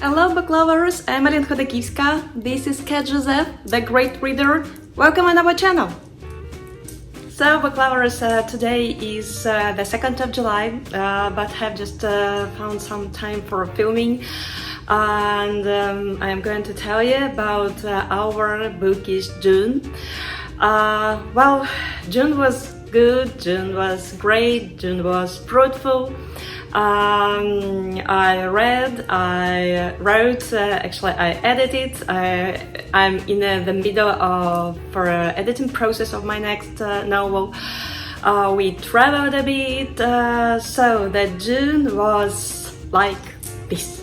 Hello book lovers, I'm Khodakivska. This is Cat Joseph, the great reader. Welcome on our channel. So book lovers, today is the 2nd of July, but have just found some time for filming, and I'm going to tell you about our Bookish June. Well, June was good, June was great, June was fruitful. I read, I wrote, actually I edited, I'm in the middle of editing process of my next novel. We traveled a bit, so the June was like this.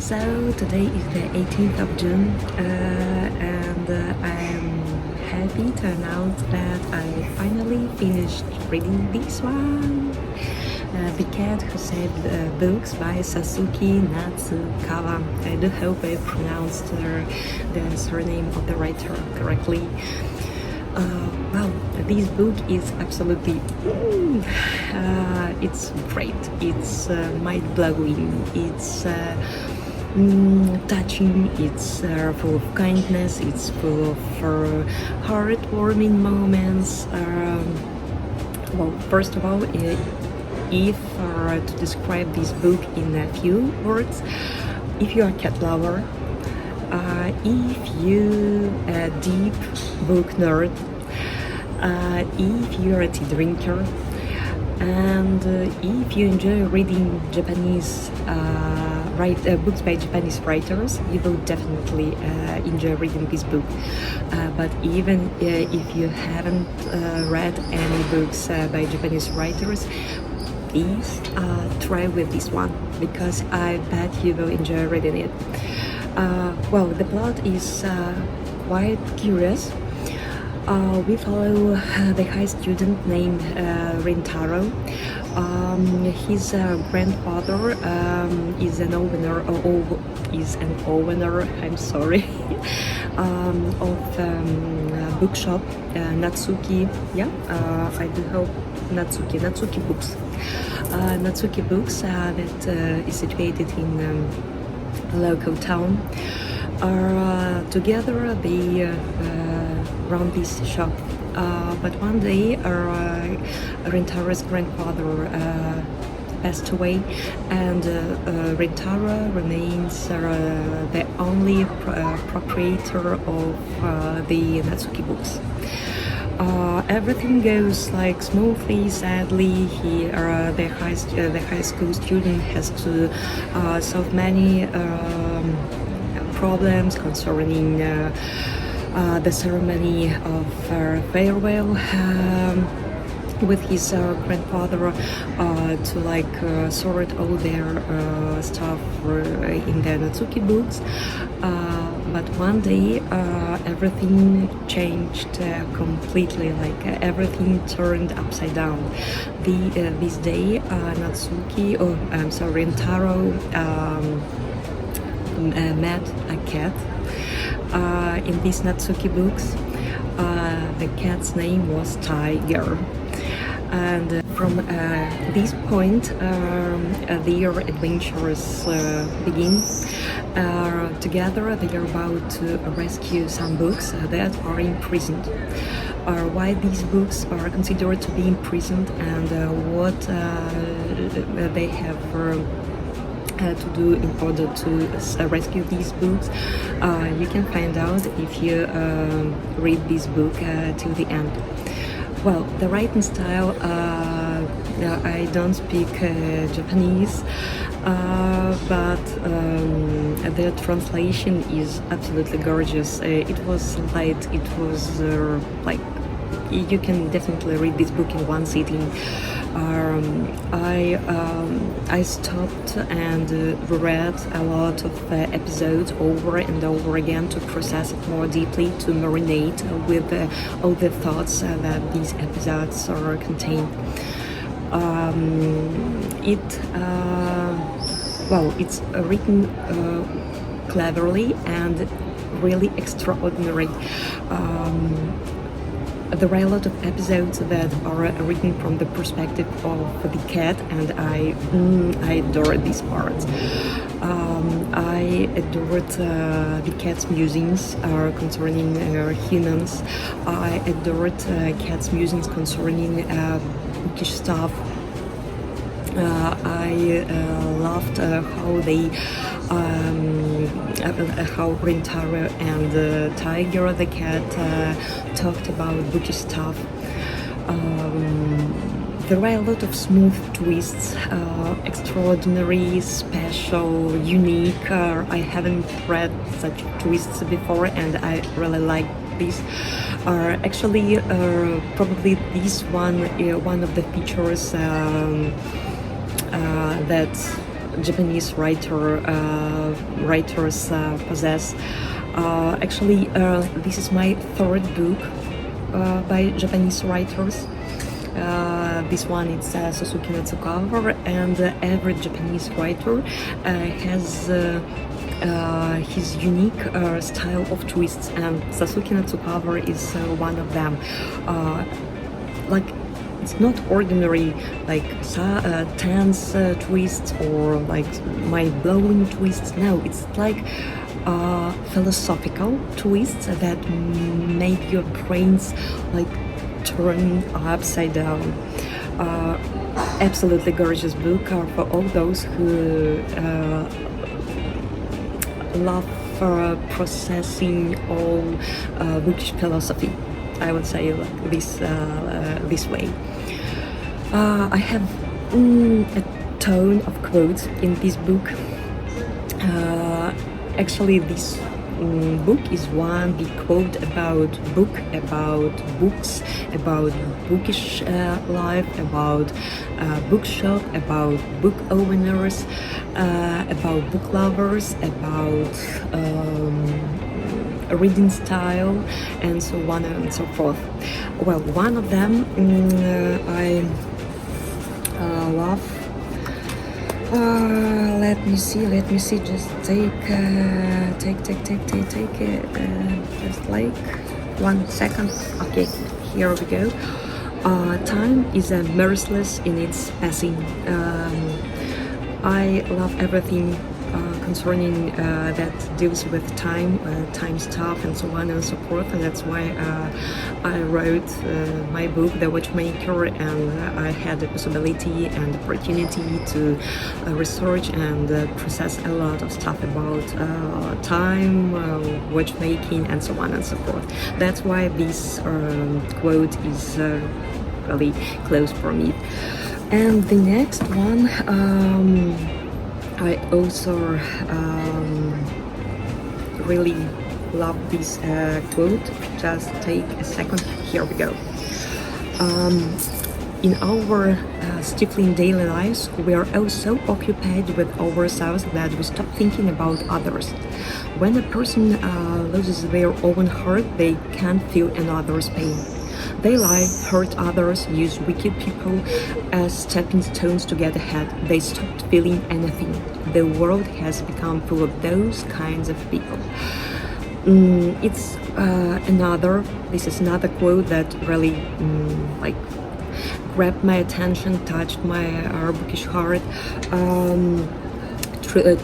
So today is the 18th of June, and I'm happy to announce that I finally finished reading this one. The Cat Who Saved Books by Sôsuke Natsukawa. I do hope I pronounced the surname of the writer correctly. Well, this book is absolutely it's great, it's mind-blowing, it's touching, it's full of kindness, it's full of heartwarming moments. Well, first of all, if to describe this book in a few words, if you are a cat lover, if you are a deep book nerd, if you are a tea drinker, and if you enjoy reading Japanese books by Japanese writers, you will definitely enjoy reading this book. But even if you haven't read any books by Japanese writers, please try with this one, because I bet you will enjoy reading it. Well, the plot is quite curious. We follow the high student named Rintaro. His grandfather is an owner, I'm sorry, of bookshop Natsuki. Yeah, I do hope Natsuki Books. Natsuki Books that is situated in a local town. Together they run this shop. But one day Rintaro's grandfather passed away, and Rintaro remains the only proprietor of the Natsuki Books. everything goes like smoothly. Sadly, the high school student has to solve many problems concerning the ceremony of farewell with his grandfather to sort all their stuff in the Natsuki books. But one day everything changed completely, everything turned upside down. This day Rintaro met a cat in these Natsuki books. The cat's name was Tiger. And from this point, their adventures begin. Together, they are about to rescue some books that are imprisoned. Why these books are considered to be imprisoned, and what they have to do in order to rescue these books, you can find out if you read this book till the end. Well, the writing style, I don't speak Japanese, but the translation is absolutely gorgeous. It was light, it was you can definitely read this book in one sitting. I stopped and read a lot of episodes over and over again to process it more deeply, to marinate with all the thoughts that these episodes are contained. It's written cleverly and really extraordinary. There are a lot of episodes that are written from the perspective of the cat, and I adore these parts. I adored the cat's musings concerning humans. I adored cat's musings concerning bookish stuff. I loved how Rintaro and Tiger the cat talked about bookish stuff. There were a lot of smooth twists, extraordinary, special, unique. I haven't read such twists before, and I really like this. Actually, probably this one of the features that Japanese writers possess. Actually, this is my third book by Japanese writers. This one is Sôsuke Natsukawa, and every Japanese writer has his unique style of twists, and Sôsuke Natsukawa is one of them. It's not ordinary tense twists or mind-blowing twists. No, it's philosophical twists that make your brains turn upside down. Absolutely gorgeous book for all those who love processing all bookish philosophy. I would say this way. I have a ton of quotes in this book. Actually, this book is one big quote about books, about bookish life, about bookshop, about book owners, about book lovers, about reading style, and so on and so forth. Well, one of them I love. Let me see. Just take just 1 second. Okay, here we go. Time is merciless in its passing. I love everything concerning that deals with time stuff and so on and so forth, and that's why I wrote my book, The Watchmaker, and I had the possibility and opportunity to research and process a lot of stuff about time, watchmaking, and so on and so forth. That's why this quote is really close for me. And the next one, I also really love this quote. Just take a second. Here we go. In our stifling daily lives, we are all so occupied with ourselves that we stop thinking about others. When a person loses their own heart, they can't feel another's pain. They lie, hurt others, use wicked people as stepping stones to get ahead. They stopped feeling anything. The world has become full of those kinds of people. This is another quote that really grabbed my attention, touched my bookish heart.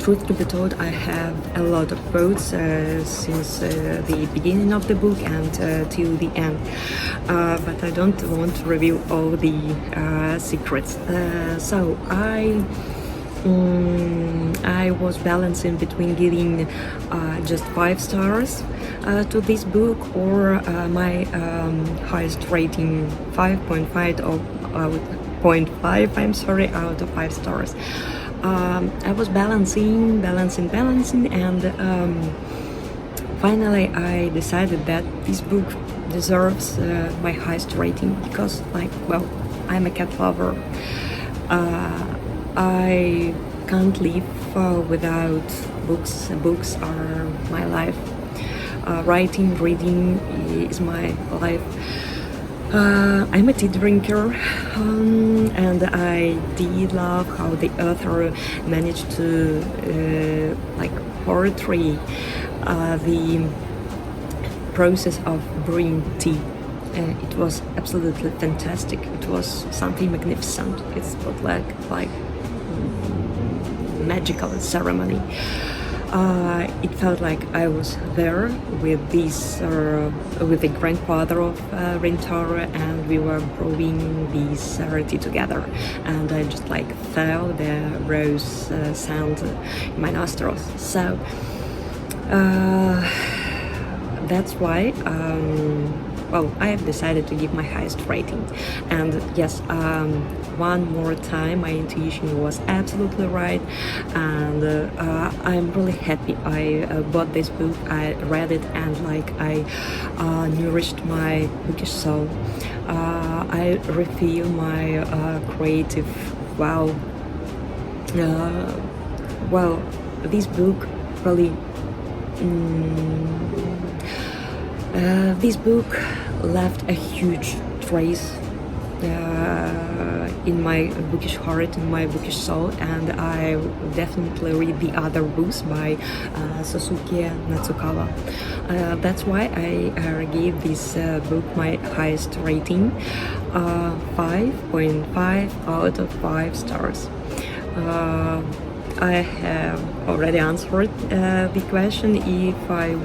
Truth to be told, I have a lot of quotes since the beginning of the book and till the end, but I don't want to reveal all the secrets. So I was balancing between giving just 5 stars to this book or my highest rating 5.5 out of 5 stars. I was balancing, and finally I decided that this book deserves my highest rating because, I'm a cat lover. I can't live without books. Books are my life. Reading is my life. I'm a tea drinker, and I did love how the author managed to portray the process of brewing tea. It was absolutely fantastic. It was something magnificent. It's like magical ceremony. It felt like I was there with with the grandfather of Rintaro, and we were brewing this tea together. And I just felt the rose scent in my nostrils. So that's why I have decided to give my highest rating. And yes, one more time, my intuition was absolutely right, and I'm really happy I bought this book. I read it, and I nourished my bookish soul. I refill my creative this book really this book left a huge trace in my bookish heart, in my bookish soul, and I will definitely read the other books by Sôsuke Natsukawa. That's why I gave this book my highest rating, 5.5 out of 5 stars. I have already answered the question if I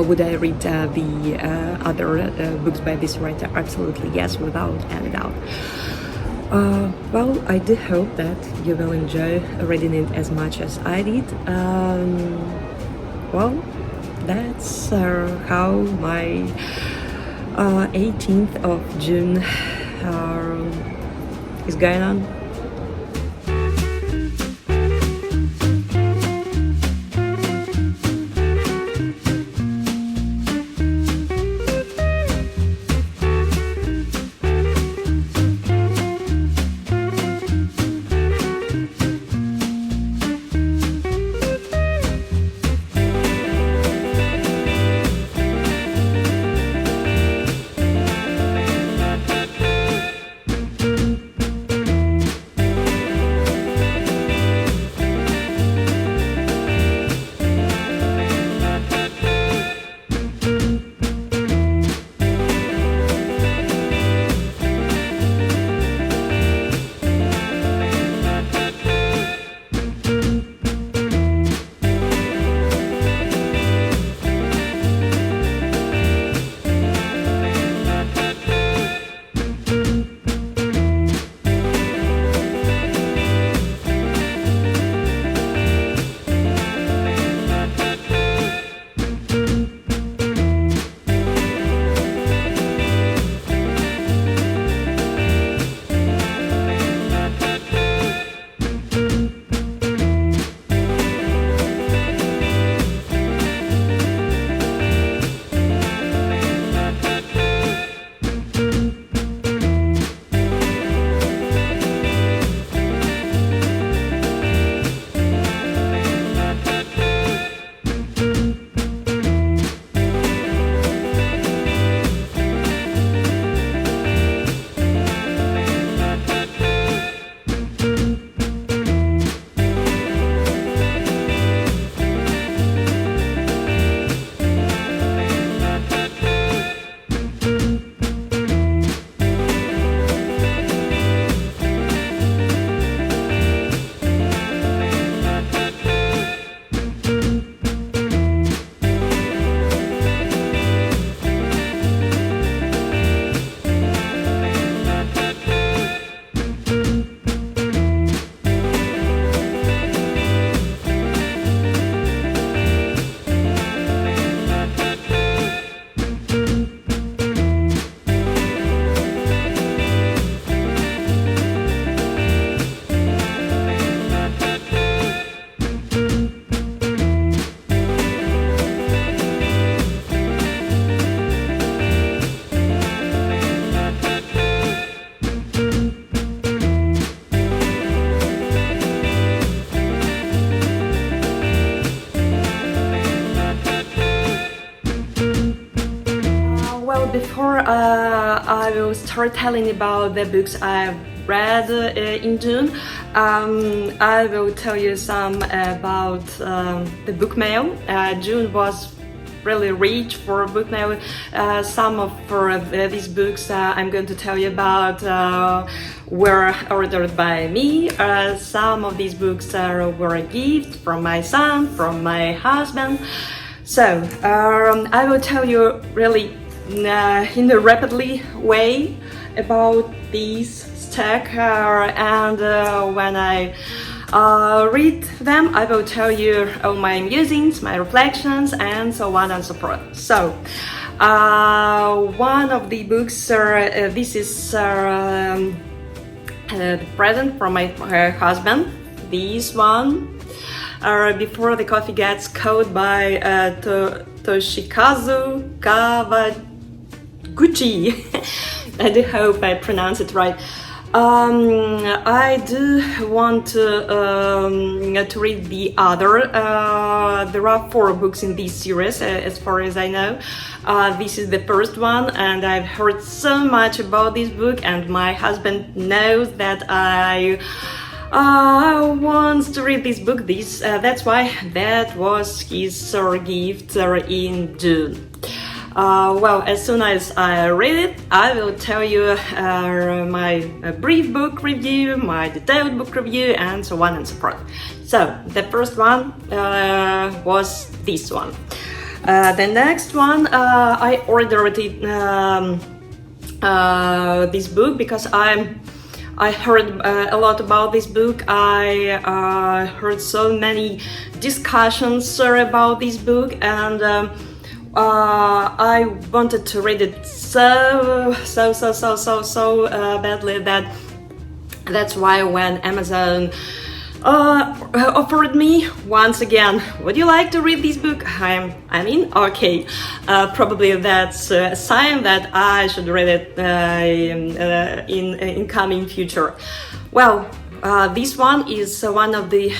would I read the other books by this writer? Absolutely yes, without any doubt. I do hope that you will enjoy reading it as much as I did. That's how my 18th of June is going on. before I will start telling about the books I've read in June, I will tell you some about the book mail. June was really rich for book mail. Some of these books I'm going to tell you about were ordered by me. Some of these books were a gift from my son, from my husband. So I will tell you really in a rapidly way about these stack, and when I read them, I will tell you all my musings, my reflections, and so on and so forth. So, one of the books, this is the present from my husband. This one, Before the Coffee Gets Cold by Toshikazu Kawaguchi. I do hope I pronounce it right. I do want to read the other. There are 4 books in this series, as far as I know. This is the first one, and I've heard so much about this book, and my husband knows that I want to read this book. That's why that was his gift in June. Well, as soon as I read it, I will tell you my brief book review, my detailed book review, and so on and so forth. So, the first one was this one. The next one, I ordered this book because I heard a lot about this book. I heard so many discussions about this book, and I wanted to read it so badly that's why when Amazon offered me once again, would you like to read this book? I mean, okay, probably that's a sign that I should read it in coming future. Well, this one is one of the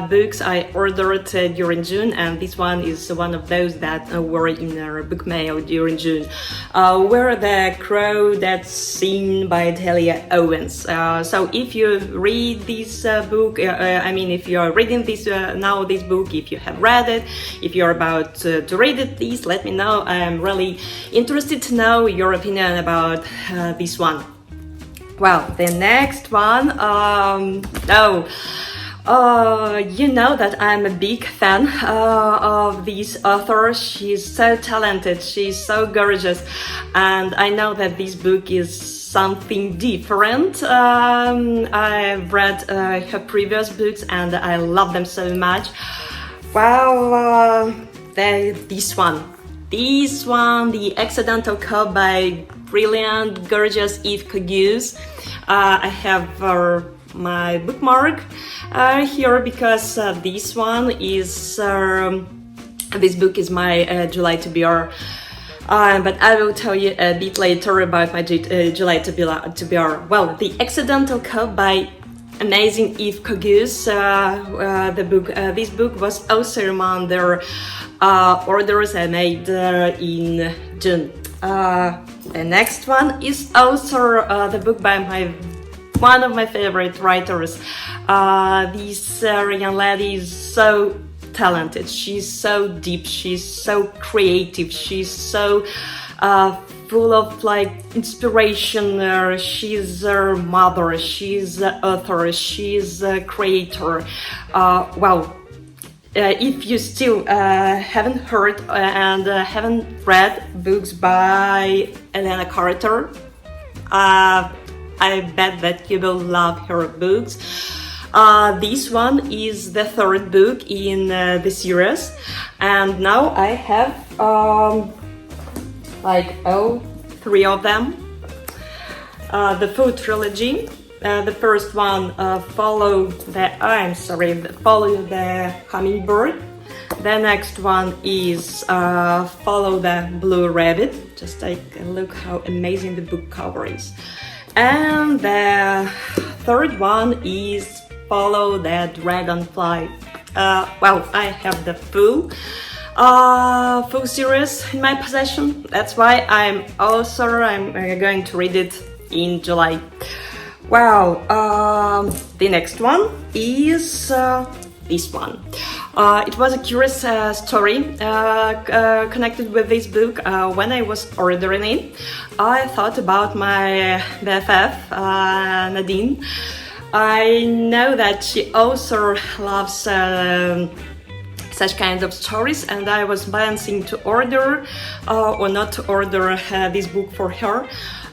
books I ordered during June, and this one is one of those that were in our book mail during June. Were The Crow That's Seen by Delia Owens. So if you read this book, I mean, if you are reading this now, this book, if you have read it, if you're about to read it, please let me know. I am really interested to know your opinion about this one. Well, the next one, you know that I'm a big fan of this author. She's so talented, she's so gorgeous, and I know that this book is something different. I've read her previous books and I love them so much. Well, this one, The Accidental Cup by brilliant, gorgeous Yves Cogus. I have my bookmark here because this one is this book is my July to be R. But I will tell you a bit later about my July to be R. Well, The Accidental Cup by amazing Yves Cogus. This book was also among their orders I made in June. The next one is also the book by one of my favorite writers. This young lady is so talented, she's so deep, she's so creative, she's so full of inspiration. She's a mother, she's an author, she's a creator. Well, if you still haven't heard and haven't read books by Elena Carter, I bet that you will love her books. This one is the 3rd book in the series, and now I have 3 of them. The full trilogy. The first one, Follow the Hummingbird. The next one is Follow the Blue Rabbit. Just take a look how amazing the book cover is. And the 3rd one is Follow the Dragonfly. Well, I have the full full series in my possession. That's why I'm going to read it in July. Well, the next one is this one. It was a curious story connected with this book. When I was ordering it, I thought about my BFF, Nadine. I know that she also loves such kind of stories, and I was balancing to order or not to order this book for her.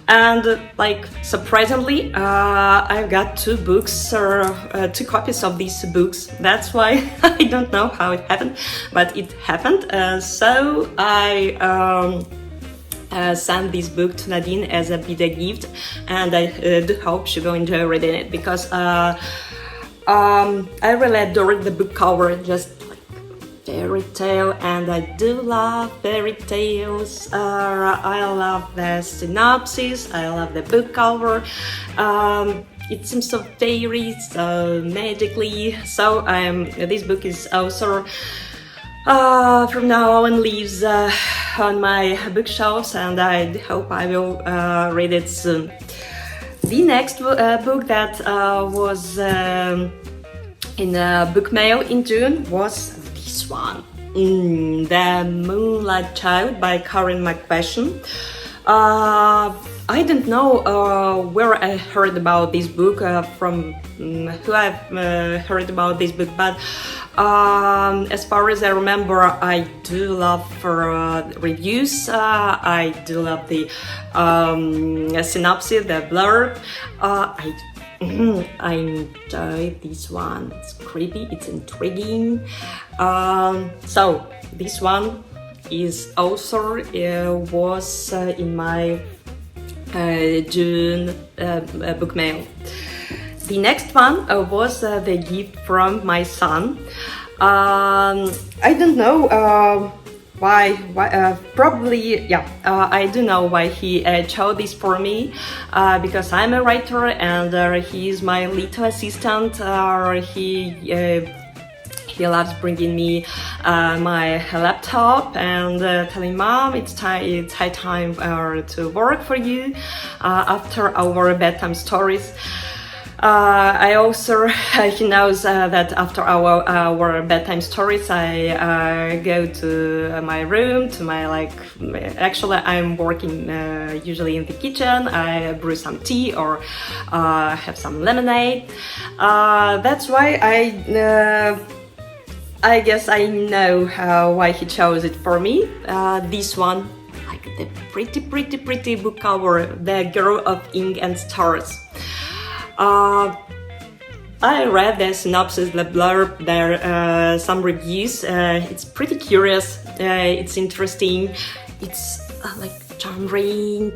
And like surprisingly, I've got two copies of these books. That's why I don't know how it happened, but it happened. So I sent this book to Nadine as a birthday gift, and I do hope she will enjoy reading it, because I really adored the book cover, just fairy tale, and I do love fairy tales. I love the synopsis, I love the book cover. It seems so fairy, so magically. So this book is also from now on lives on my bookshelves, and I hope I will read it soon. The next book that was in book mail in June was this one, The Moonlight Child by Karen McLat. I don't know where I heard about this book, from who I've heard about this book, but as far as I remember, I do love reviews. I do love the synopsis, the blurb. I enjoy this one. It's creepy, it's intriguing. So this one is also was in my June book mail. The next one was the gift from my son. I don't know why probably, yeah, I do know why he chose this for me, because I'm a writer, and he is my little assistant. He loves bringing me my laptop and telling Mom it's high time to work for you after our bedtime stories. I also, he knows that after our bedtime stories, I go to my room, to my actually I'm working usually in the kitchen. I brew some tea or have some lemonade. That's why I guess I know why he chose it for me. This one, like the pretty book cover, The Girl of Ink and Stars. I read the synopsis, the blurb, there some reviews. It's pretty curious. It's interesting. It's like charming.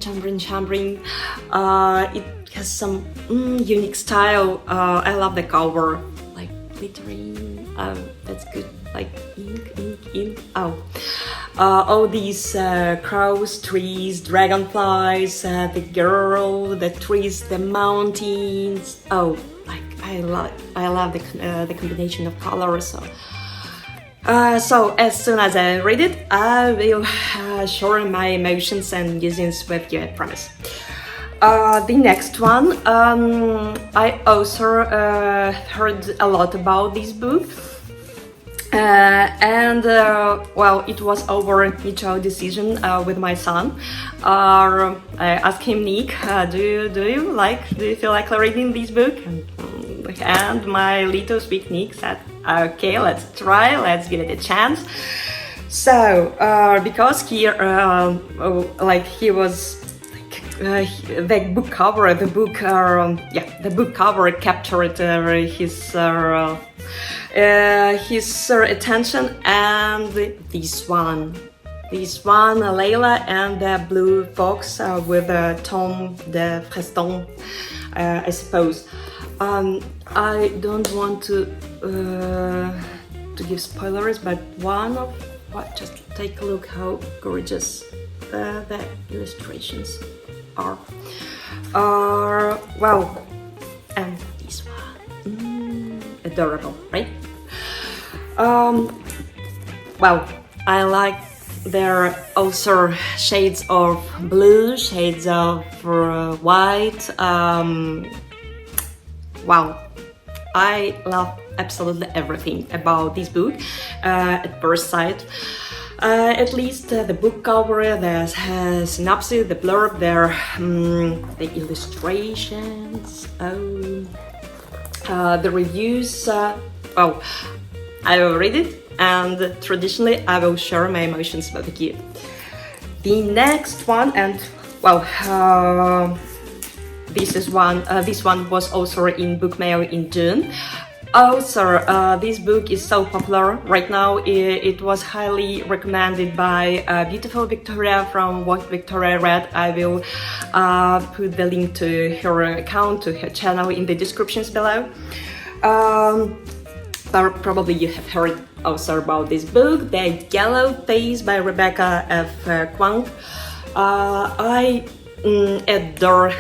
It has some unique style. I love the cover, like glittering. That's good. Like ink. All these crows, trees, dragonflies, the girl, the trees, the mountains. Oh, like I love the combination of colors. So as soon as I read it, I will share my emotions and musings with you, I promise. The next one, I also heard a lot about this book. Well, it was our mutual decision with my son. I asked him, Nick, do you feel like reading this book? And my little sweet Nick said, okay, let's try, let's give it a chance. So because he was the book cover, the book cover captured his attention, and this one, Layla and the Blue Fox with Tom de Freston, I suppose. I don't want to give spoilers, but just take a look how gorgeous the illustrations are. Well, and this one, adorable, right? Well, I like their also shades of blue, shades of white. Wow, I love absolutely everything about this book at first sight. At least the book cover, the synopsis, the blurb, the illustrations, the reviews. Well, I will read it, and traditionally I will share my emotions about the key. The next one, and well, this one was also in Book Mail in June. Also, this book is so popular right now. It was highly recommended by beautiful Victoria from What Victoria Read. I will put the link to her account, to her channel in the descriptions below. Probably you have heard also about this book, The Yellow Face by Rebecca F. Kwang. I adore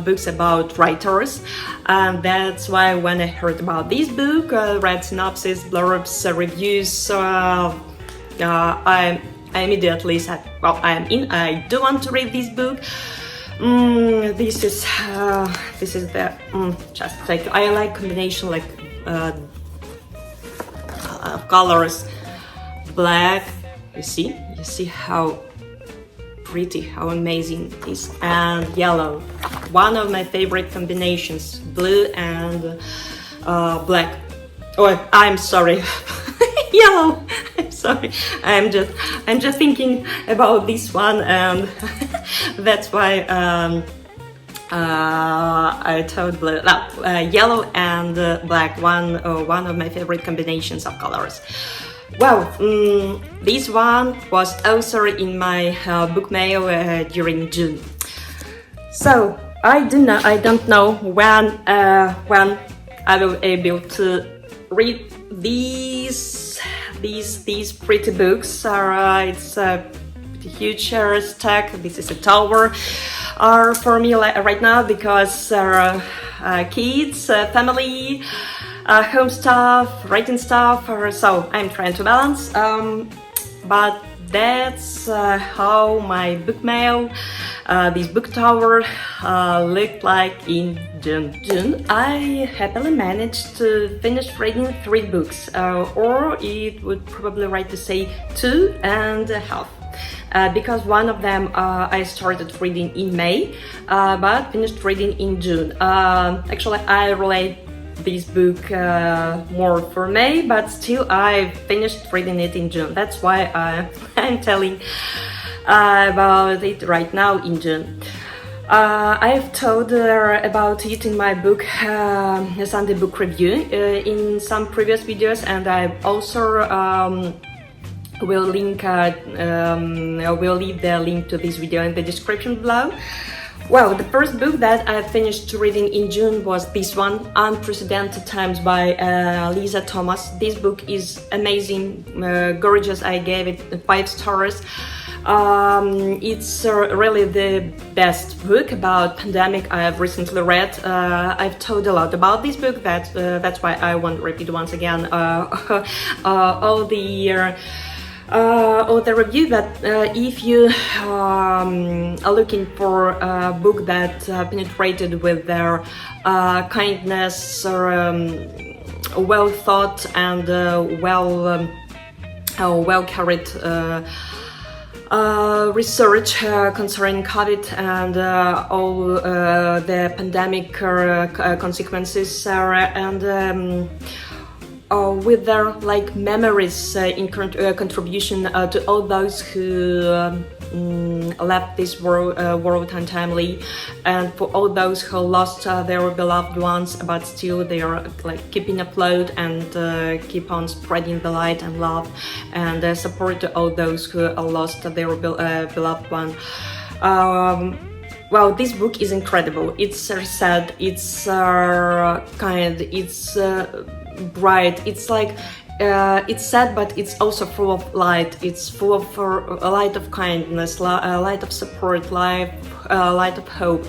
books about writers, and that's why when I heard about this book, read synopsis, blurbs, reviews, I immediately said, well, I am in, I do want to read this book. This is the just like, I like combination like colors, black, you see how pretty, how amazing it is, and yellow, one of my favorite combinations, blue and black. Oh, I'm sorry. Yellow. I'm sorry. I'm just thinking about this one, and that's why I told blue. No, yellow and black. One of my favorite combinations of colors. Well, this one was also in my book mail during June. So I don't know when I will be able to read these pretty books. It's a huge stack. This is a tower for me right now because kids, family, home stuff, writing stuff, so I'm trying to balance, but that's how my book mail, this book tower, looked like in June. I happily managed to finish reading 3 books, or it would probably right to say 2.5. Because one of them I started reading in May, but finished reading in June. Actually, I relate this book more for May, but still I finished reading it in June. That's why I'm telling about it right now in June. I've told about it in my book Sunday book review in some previous videos, and I also will leave the link to this video in the description below. Well, the first book that I finished reading in June was this one, Unprecedented Times by Lisa Thomas. This book is amazing, gorgeous. I gave it 5 stars. It's really the best book about pandemic I have recently read. I've told a lot about this book. That's why I won't repeat once again all the review, but if you are looking for a book that penetrated with their kindness, or well thought and well carried research concerning COVID and all the pandemic consequences, and with their like memories in contribution to all those who left this world untimely, and for all those who lost their beloved ones, but still they are like keeping afloat and keep on spreading the light and love and support to all those who lost their beloved one. Well, this book is incredible. It's sad, it's kind, it's bright, it's like it's sad, but it's also full of light. It's full of a light of kindness, light of support, light of hope.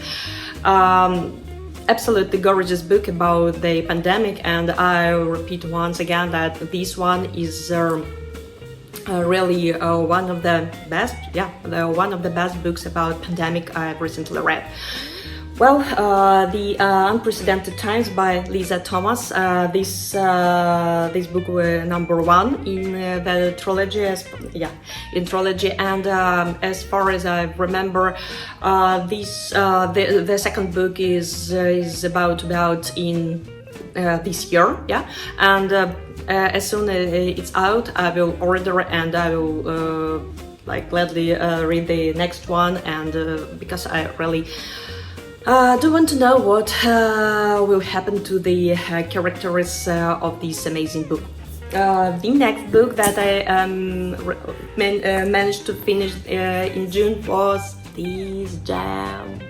Absolutely gorgeous book about the pandemic, and I repeat once again that this one is really one of the best, one of the best books about pandemic I've recently read. Well, the Unprecedented Times by Lisa Thomas. This book was #1 in the trilogy. And as far as I remember, the second book is about in this year, and as soon as it's out, I will order and I will gladly read the next one, and because I really do want to know what will happen to the characters of this amazing book. The next book that I managed to finish in June was this jam.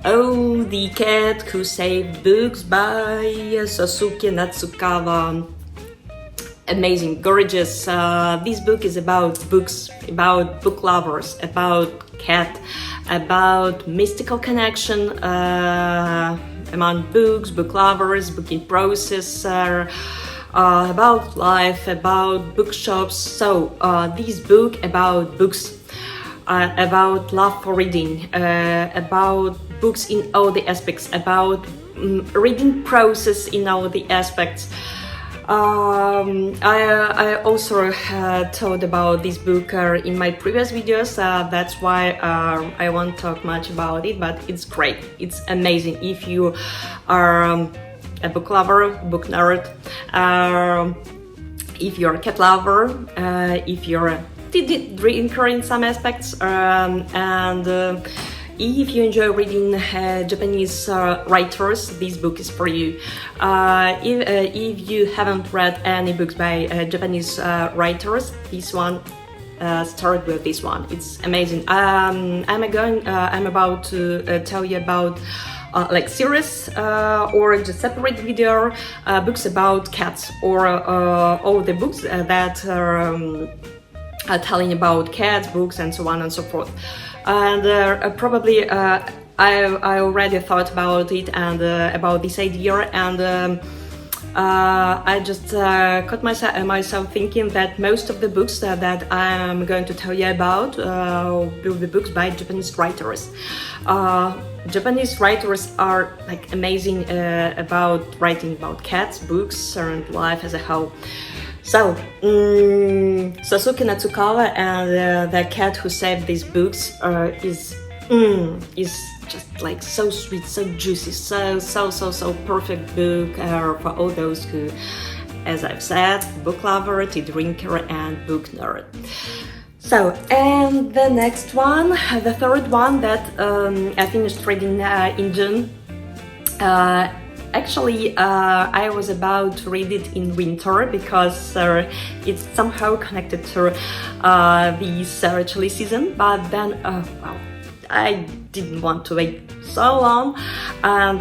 Oh, The Cat Who Saved Books by Sôsuke Natsukawa. Amazing, gorgeous. This book is about books, about book lovers, about cat, about mystical connection among books, book lovers, booking process, about life, about bookshops. So this book about books, about love for reading, about books in all the aspects, about reading process in all the aspects. I also told about this book in my previous videos, that's why I won't talk much about it, but it's great, it's amazing. If you are a book lover, book nerd, if you're a cat lover, if you're a drinker in some aspects, and if you enjoy reading Japanese writers, this book is for you. If you haven't read any books by Japanese writers, this one, start with this one. It's amazing. I'm about to tell you about series or just separate video books about cats, or all the books that are telling about cats, books, and so on and so forth. And probably I already thought about it and about this idea, and I just caught myself thinking that most of the books that I'm going to tell you about will be books by Japanese writers. Japanese writers are amazing about writing about cats, books, and life as a whole. So, Sôsuke Natsukawa and The Cat Who Saved These Books is just so sweet, so juicy, so perfect book for all those who, as I've said, book lover, tea drinker, and book nerd. So, and the next one, the third one that I finished reading in June. Actually, I was about to read it in winter because it's somehow connected to this chilly season, but then, I didn't want to wait so long, and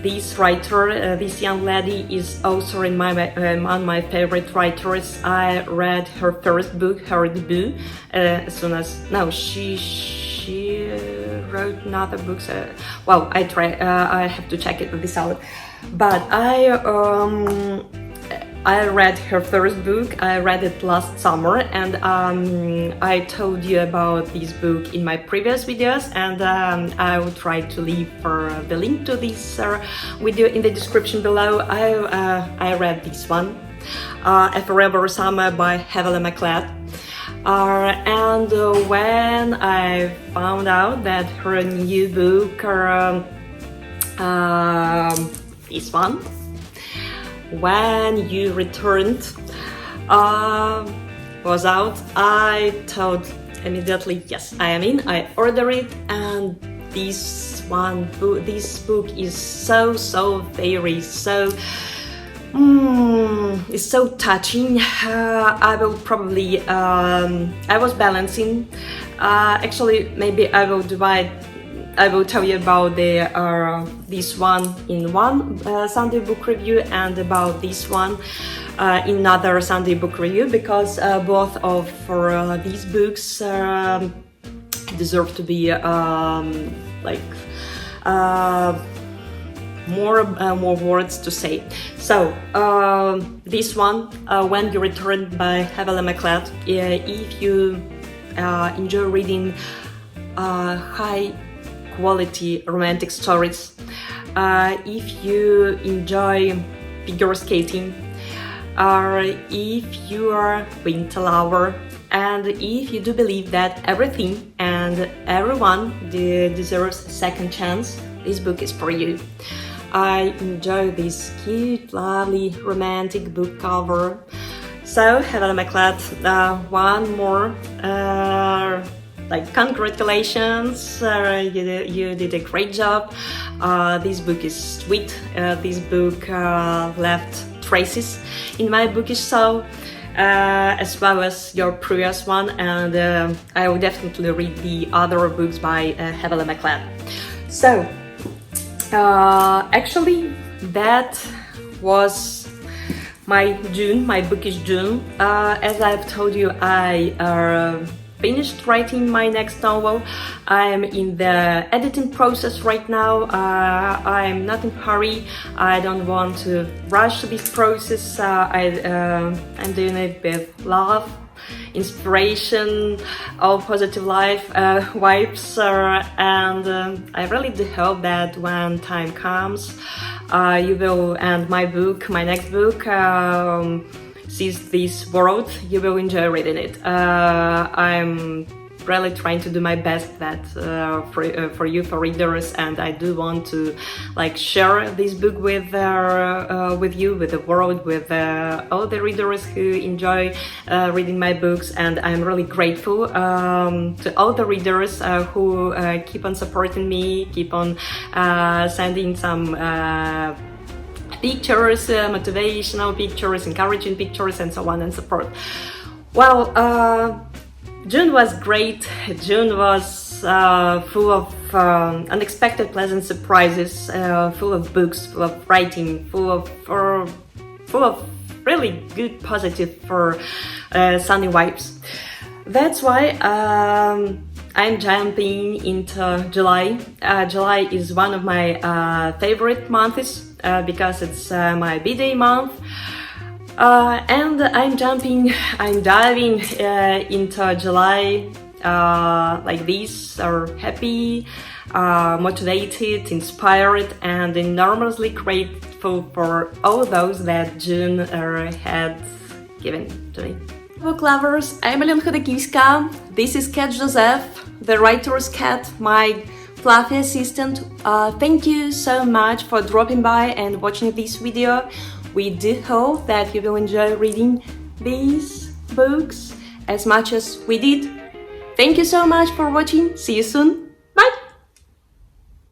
this writer, this young lady, is also among my favorite writers. I read her first book, her debut, she wrote another book. I have to check this out. But I read her first book. I read it last summer, and I told you about this book in my previous videos, and I will try to leave the link to this video in the description below. I read this one, A Forever Summer by Havelah McLat. And when I found out that her new book, this one, When You Returned, was out, I thought immediately, yes, I am in. I ordered it, and this book is so very it's so touching. I will probably I was balancing. Actually, maybe I will tell you about this one in one Sunday book review, and about this one in another Sunday book review, because both of these books deserve to be more words to say. So this one, When You Return by Havelah McLat. If you enjoy reading high quality romantic stories, if you enjoy figure skating, or if you are winter lover, and if you do believe that everything and everyone deserves a second chance, this book is for you. I enjoy this cute, lovely, romantic book cover. So, Havelah McLat, one more, congratulations, you did a great job. This book is sweet. This book left traces in my bookish soul, as well as your previous one, and I will definitely read the other books by Havelah McLat. So, actually, that was my June, my bookish June. As I've told you, I finished writing my next novel. I'm in the editing process right now. I'm not in a hurry. I don't want to rush this process. I'm doing it with love, inspiration, all positive life vibes, and I really do hope that when time comes, you will, and my next book, sees this world, you will enjoy reading it. I'm really trying to do my best that for you, for readers, and I do want to share this book with you, with the world, with all the readers who enjoy reading my books. And I'm really grateful to all the readers who keep on supporting me, keep on sending some pictures, motivational pictures, encouraging pictures, and so on and so forth. Well, June was great. June was full of unexpected pleasant surprises, full of books, full of writing, full of really good, positive, sunny vibes. That's why I'm jumping into July. July is one of my favorite months because it's my B-Day month. And I'm diving into July like this, happy, motivated, inspired, and enormously grateful for all those that June had given to me. Book lovers, I'm Khodakivska. This is Cat Joseph, the writer's cat, my fluffy assistant. Thank you so much for dropping by and watching this video. We do hope that you will enjoy reading these books as much as we did. Thank you so much for watching. See you soon.